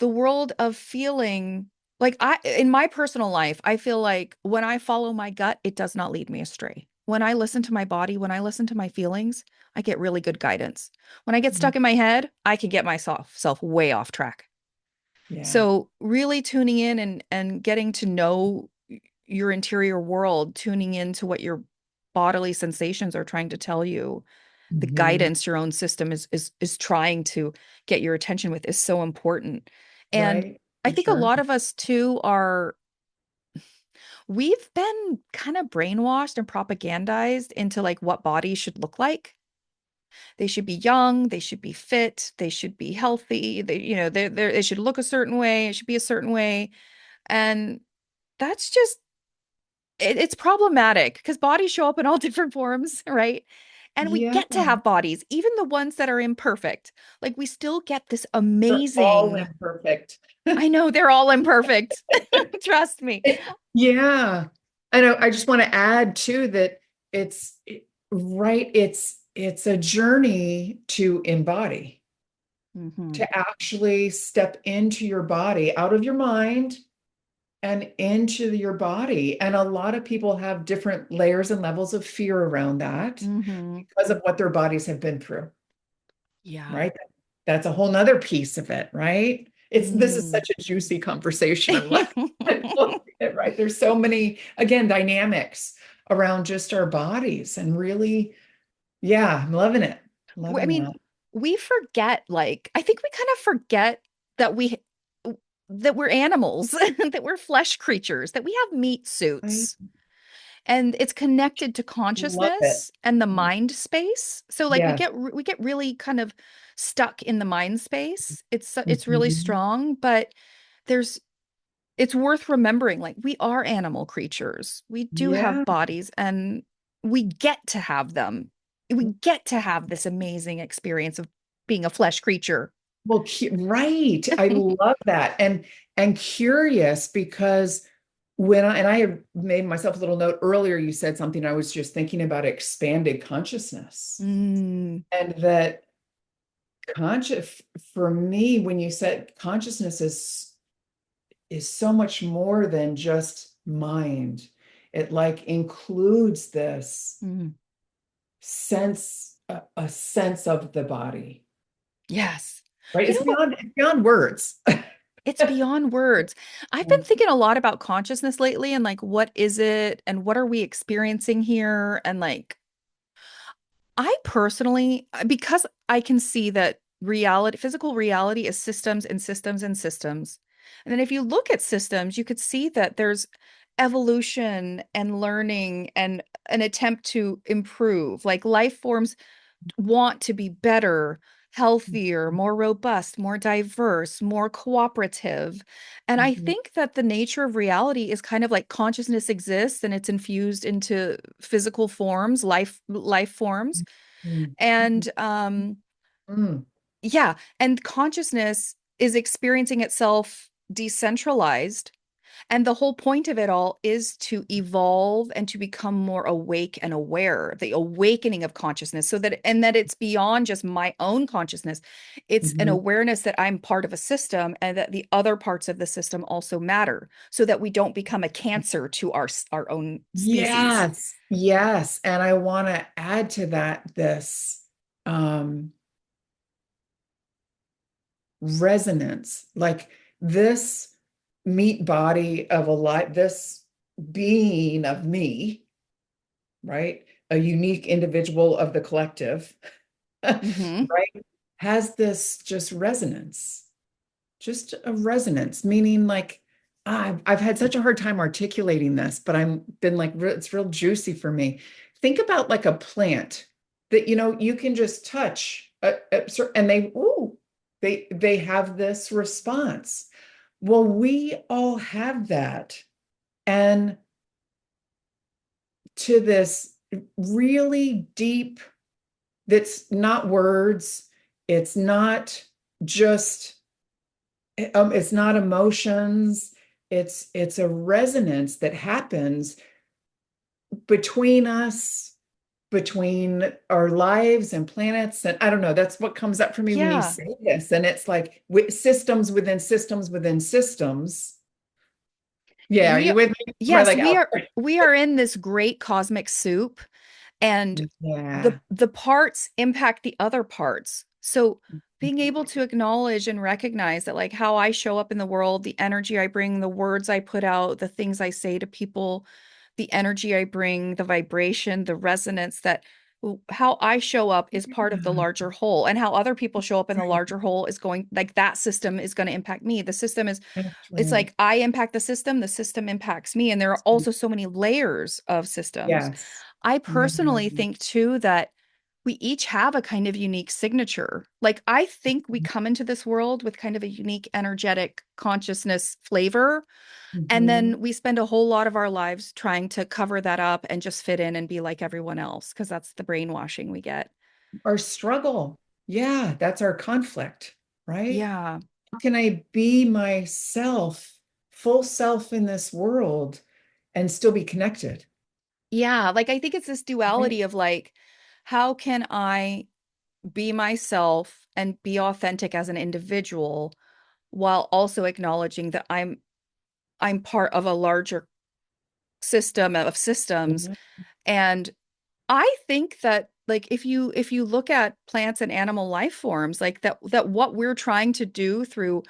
the world of feeling like in my personal life, I feel like when I follow my gut, it does not lead me astray. When I listen to my body, when I listen to my feelings, I get really good guidance. When I get Mhm. stuck in my head, I can get myself self way off track. Yeah. So really tuning in and getting to know your interior world, tuning into what your bodily sensations are trying to tell you, the Mhm. guidance your own system is trying to get your attention with is so important. And Right. I For think a sure. lot of us too are we've been kind of brainwashed and propagandized into like what bodies should look like. They should be young, they should be fit, they should be healthy, they should look a certain way, it should be a certain way. And that's just it's problematic because bodies show up in all different forms, right? And we Yeah. get to have bodies, even the ones that are imperfect. Like we still get this They're all amazing, imperfect. I know they're all imperfect. Trust me. Yeah. I know. I just want to add too that right. It's a journey to embody, Hmm. to actually step into your body, out of your mind and into your body. And a lot of people have different layers and levels of fear around that Hmm. because of what their bodies have been through, Yeah. right? That's a whole nother piece of it, right? This is Mm. such a juicy conversation. I love it, right? There's so many, again, dynamics around just our bodies and really, yeah, I'm loving it. I Loving mean, that. we forget, like, I think we kind of forget that we're animals, that we're flesh creatures, that we have meat I suits. And it's connected to love it. consciousness and the mind space. So like Yeah. we get really kind of stuck in the mind space. It's really Mhm. strong, but there's it's worth remembering like we are animal creatures. We do Yeah. have bodies and we get to have them. We get to have this amazing experience of being a flesh creature. Well, right. I love that. And curious because I had made myself a little note earlier, you said something I was just thinking about expanded consciousness. Mm, And that conscious for me, when you said consciousness is so much more than just mind. It like includes this mm. a sense of the body, Yes. right? You know, It's beyond words. it's beyond words. I've been thinking a lot about consciousness lately and like what is it and what are we experiencing here and like I personally because I can see that reality physical reality is systems and systems and systems. And then if you look at systems, you could see that there's evolution and learning and an attempt to improve. Like life forms want to be better, healthier, more robust, more diverse, more cooperative. And I Mhm. think that the nature of reality is kind of like consciousness exists and it's infused into physical forms, life forms. Mhm. And Mhm. yeah, and consciousness is experiencing itself decentralized and the whole point of it all is to evolve and to become more awake and aware, the awakening of consciousness, so that, and that it's beyond just my own consciousness. It's an Mhm. awareness that I'm part of a system and that the other parts of the system also matter, so that we don't become a cancer to our own species. Yes, yes. And I want to add to that this um, resonance, like this meat body of a life, this being of me, right? A unique individual of the collective, Hmm. right? Has this just resonance, just a resonance, meaning like I've had such a hard time articulating this, but I'm been like it's real juicy for me. Think about like a plant that you can just touch, and they have this response. Well, we all have that, and to this really deep, that's not words, it's not just it's not emotions, it's a resonance that happens between us between our lives and planets. And I don't know, that's what comes up for me when you Yeah. say this. And it's like systems within systems within systems. Yeah, are We you are, with me? Am I yes, like we out are there? we are in this great cosmic soup, and Yeah. the parts impact the other parts. So being able to acknowledge and recognize that, like, how I show up in the world, the energy I bring, the words I put out, the things I say to people, the energy I bring, the vibration, the resonance, that how I show up is part of the larger whole, and how other people show up in the Right. larger whole is going, like, that system is going to impact me. The system is, That's it's right. like I impact the system impacts me, and there are also so many layers of systems. Yes. I Yeah. personally think too that we each have a kind of unique signature. Like, I think we come into this world with kind of a unique energetic consciousness flavor, and Mhm. then we spend a whole lot of our lives trying to cover that up and just fit in and be like everyone else, because that's the brainwashing we get. Our struggle. Yeah, that's our conflict, right? Yeah. How can I be myself, full self in this world and still be connected? Yeah. Like, I think it's this Right? duality of like, how can I be myself and be authentic as an individual while also acknowledging that I'm part of a larger system of systems. Yeah. And I think that, like, if you look at plants and animal life forms, like that what we're trying to do through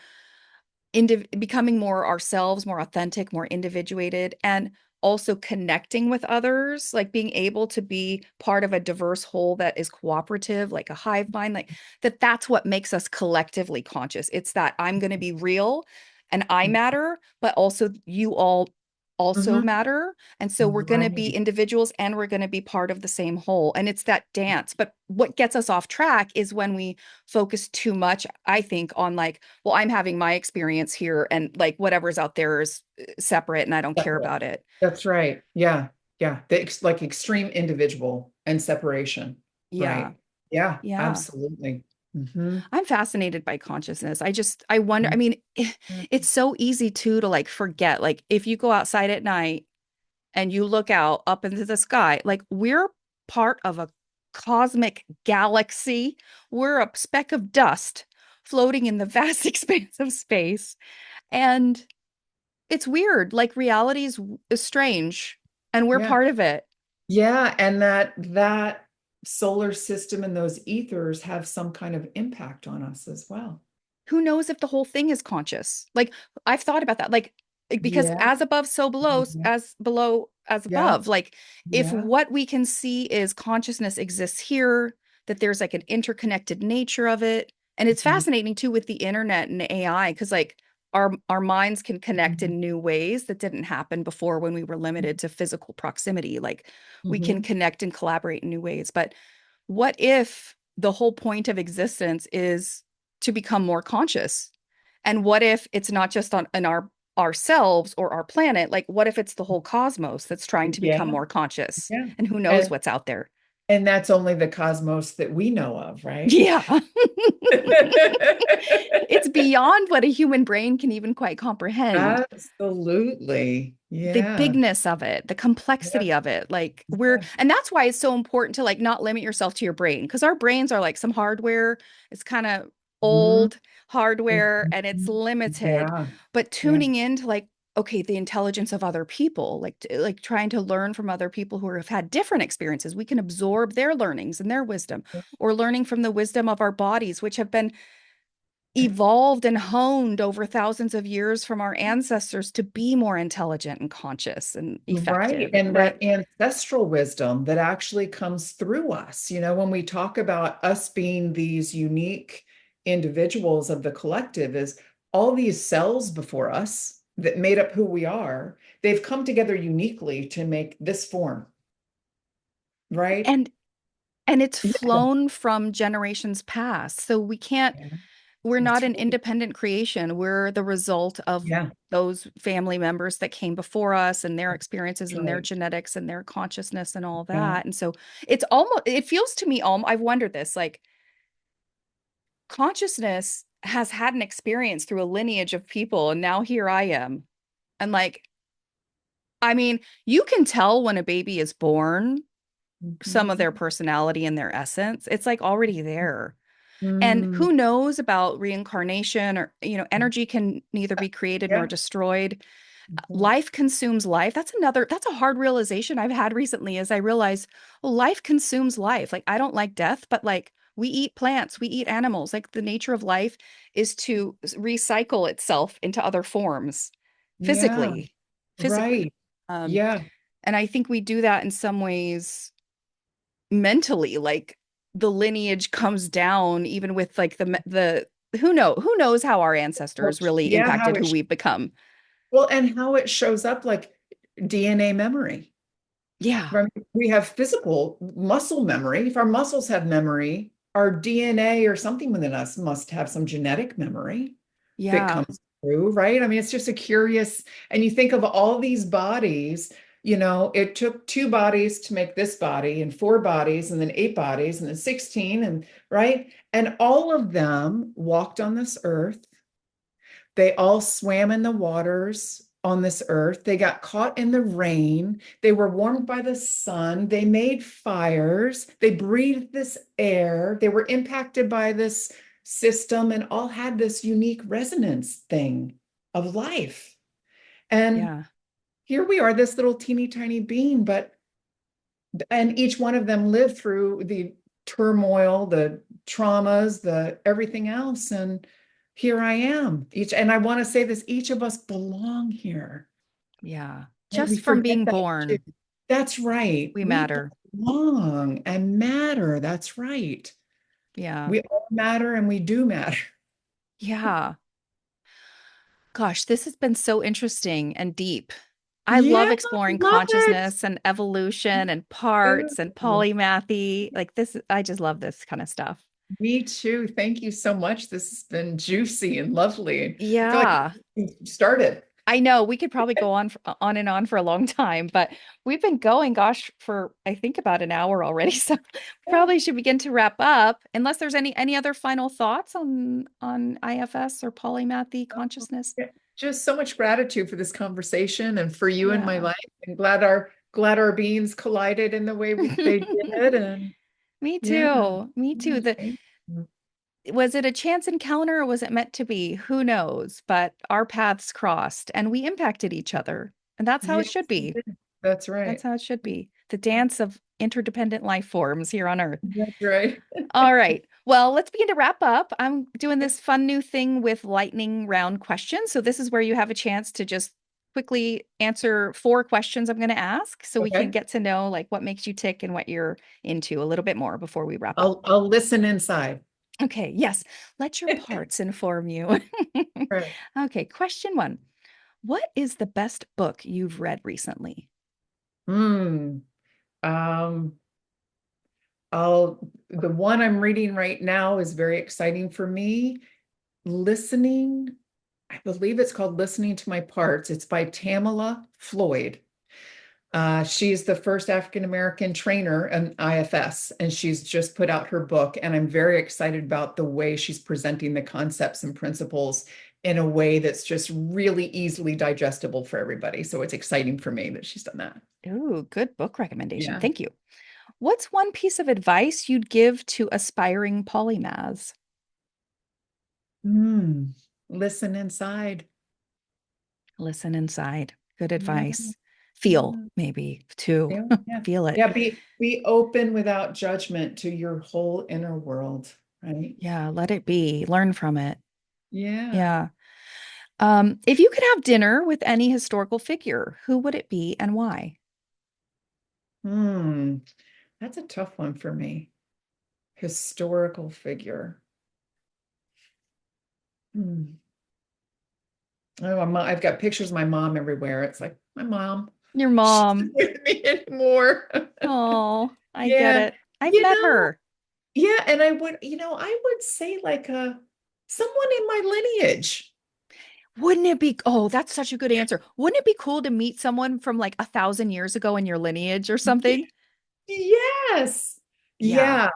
becoming more ourselves, more authentic, more individuated, and also connecting with others, like being able to be part of a diverse whole that is cooperative, like a hive mind, like that's what makes us collectively conscious. It's that I'm going to be real and I matter, but also you all also Mhm. matter. And so we're going to be Right. individuals and we're going to be part of the same whole. And it's that dance. But what gets us off track is when we focus too much, I think, on like, well, I'm having my experience here and like whatever's out there is separate and I don't care Separate. about it. That's right. Yeah. Yeah. Like extreme individual and separation. Yeah. Right. Yeah, Yeah. absolutely. Hmm. I'm fascinated by consciousness. I wonder, I mean, it's so easy too to like forget. Like, if you go outside at night and you look out up into the sky, like, we're part of a cosmic galaxy. We're a speck of dust floating in the vast expanse of space. And it's weird. Like, reality is strange, and we're Yeah. part of it. Yeah, and that solar system and those ethers have some kind of impact on us as well. Who knows if the whole thing is conscious? Like, I've thought about that. Like, because Yeah. as above, so below, Yeah. as below, as Yeah. above. Like, if Yeah. what we can see is consciousness exists here, that there's like an interconnected nature of it. And it's Mhm. fascinating too with the internet and AI, because like our minds can connect Mhm. in new ways that didn't happen before when we were limited to physical proximity. Like, we can Mhm. connect and collaborate in new ways. But what if the whole point of existence is to become more conscious? And what if it's not just on in ourselves or our planet? Like, what if it's the whole cosmos that's trying to become Yeah. more conscious? Yeah. And who knows And what's out there? and that's only the cosmos that we know of, right? Yeah. It's beyond what a human brain can even quite comprehend. Absolutely. The Yeah. bigness of it, the Yeah. complexity of it. Like, Yeah. and that's why it's so important to like not limit yourself to your brain, because our brains are like some hardware. It's kind of Mhm. old hardware and it's Mhm. limited. Yeah. But Yeah. tuning into like, okay, the intelligence of other people, like like trying to learn from other people who have had different experiences, we can absorb their learnings and their wisdom, or learning from the wisdom of our bodies, which have been evolved and honed over thousands of years from our ancestors to be more intelligent and conscious and Right. effective. And Right. that ancestral wisdom that actually comes through us. When we talk about us being these unique individuals of the collective, is all these cells before us that made up who we are, they've come together uniquely to make this form, right? And it's Yeah. flown from generations past. So we can't, Yeah. we're not That's an right. independent creation. We're the result of Yeah. those family members that came before us and their experiences That's and their right. genetics and their consciousness and all Yeah. that. And so it's almost, it feels to me, I've wondered this, like, consciousness has had an experience through a lineage of people. And now here I am. And like, I mean, you can tell when a baby is born some of Mhm. their personality and their essence. It's like already there. And Mm. who knows about reincarnation or, energy can neither be created nor Yeah. destroyed. Mhm. Life consumes life. That's a hard realization I've had recently as I realize, well, life consumes life. Like I don't like death, but like we eat plants, we eat animals. Like the nature of life is to recycle itself into other forms Yeah. physically, physically. Right. Um, Yeah. and I think we do that in some ways mentally, like the lineage comes down even with like the who knows how our ancestors really Yeah. impacted who we've become. Well, and how it shows up like DNA memory. Yeah. Right? We have physical muscle memory. If our muscles have memory, our DNA or something within us must have some genetic memory that Yeah. comes through, right? I mean, it's just a curious, and you think of all these bodies, it took two bodies to make this body, and four bodies, and then eight bodies, and then 16, and right? And all of them walked on this earth. They all swam in the waters on this earth. They got caught in the rain. They were warmed by the sun. They made fires. They breathed this air. They were impacted by this system and all had this unique resonance thing of life. And Yeah. here we are, this little teeny tiny being, and each one of them lived through the turmoil, the traumas, the everything else. And here I am. And I want to say this, each of us belong here. Yeah. Right? We Just from forget being that too. born, That's right. we We matter. belong and matter. That's right. Yeah. We all matter and we do matter. Yeah. Gosh, this has been so interesting and deep. I Yeah, love exploring love it. consciousness and evolution and parts and Ooh, polymathy. Like this, I just love this kind of stuff. me too. Thank you so much. This has been juicy and lovely. I feel like Yeah. we started. I know we could probably go on and on for a long time, but we've been going, gosh, for I think about an hour already. So probably should begin to wrap up, unless there's any other final thoughts on IFS or polymathy consciousness. Yeah, just so much gratitude for this conversation and for you in my Yeah. life. And glad our beings collided in the way they did. And Me yeah, too. Me yeah, too. thank you. Was it a chance encounter or was it meant to be? Who knows? But our paths crossed and we impacted each other. And that's how it Yes, should you be. did. That's That's right. how it should be. The dance of interdependent life forms here on Earth. That's right. All right. Well, let's begin to wrap up. I'm doing this fun new thing with lightning round questions. So this is where you have a chance to just quickly answer four questions I'm going to ask so we can Okay. get to know like what makes you tick and what you're into a little bit more before we wrap up. I'll listen inside. Okay, yes. Let your parts inform you. Right. Okay, question one. What is the best book you've read recently? Hmm. Um, the one I'm reading right now is very exciting for me. Listening, I believe it's called Listening to My Parts. It's by Tamala Floyd. She's the first African American trainer in IFS, and she's just put out her book. And I'm very excited about the way she's presenting the concepts and principles in a way that's just really easily digestible for everybody. So it's exciting for me that she's done that. Ooh, good book recommendation. Yeah. Thank you. What's one piece of advice you'd give to aspiring polymaths? Mm. Listen inside. Listen inside. Good Yeah. advice. Feel, Yeah. maybe, too. Yeah. Yeah. Feel it. Yeah. Be open without judgment to your whole inner world, right? Yeah, let it be. Learn from it. Yeah. Yeah. If you could have dinner with any historical figure, who would it be and why? Hmm. That's a tough one for me. Historical figure. Hmm. Oh, I've got pictures of my mom everywhere. It's like my mom. Your She's mom. not with me anymore. Oh, I get Yeah. it. I've You met know, her. yeah, and I would say like someone in my lineage. Wouldn't it be? Oh, that's such a good answer. Wouldn't it be cool to meet someone from like 1,000 years ago in your lineage or something? Yes. Yeah. Yeah.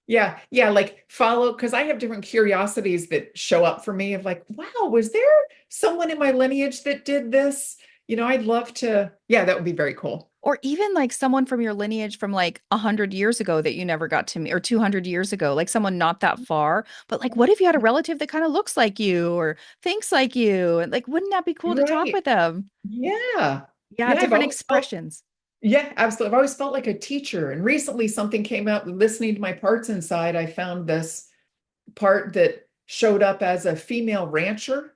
Yeah. Yeah. Like follow, because I have different curiosities that show up for me of like, wow, was there someone in my lineage that did this? I'd love to. Yeah, that would be very cool. Or even like someone from your lineage from like 100 years ago that you never got to meet, or 200 years ago, like someone not that far. But like, what if you had a relative that kind of looks like you or thinks like you? And like, wouldn't that be cool to talk Right. with them? Yeah. Yeah, Yeah, I've different always felt, expressions. yeah, absolutely. I've always felt like a teacher. And recently something came out listening to my parts inside. I found this part that showed up as a female rancher.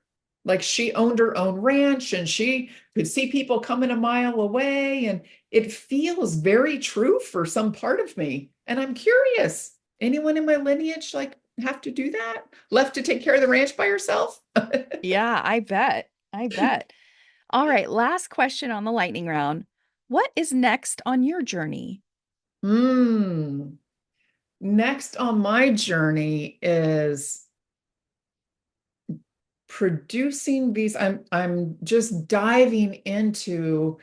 Like she owned her own ranch and she could see people coming a mile away. And it feels very true for some part of me. And I'm curious, anyone in my lineage like have to do that? Left to take care of the ranch by herself? Yeah, I bet. I bet. All right, last question on the lightning round. What is next on your journey? Hmm. Next on my journey is producing these. I'm just diving into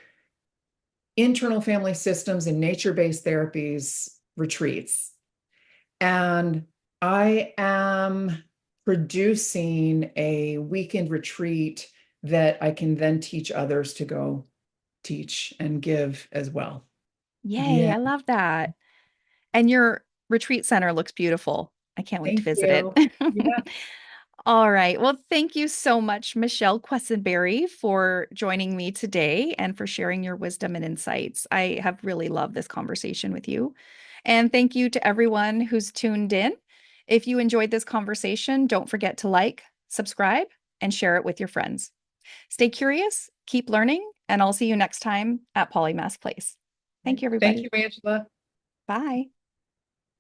internal family systems and nature-based therapies retreats. And I am producing a weekend retreat that I can then teach others to go teach and give as well. Yay, Yeah, I love that. And your retreat center looks beautiful. I can't wait to thank visit it. you. Yeah, All right. Well, thank you so much, Michele Quesenberry, for joining me today and for sharing your wisdom and insights. I have really loved this conversation with you. And thank you to everyone who's tuned in. If you enjoyed this conversation, don't forget to like, subscribe, and share it with your friends. Stay curious, keep learning, and I'll see you next time at Polymath Place. Thank you, thank everybody. you, Angela. Bye.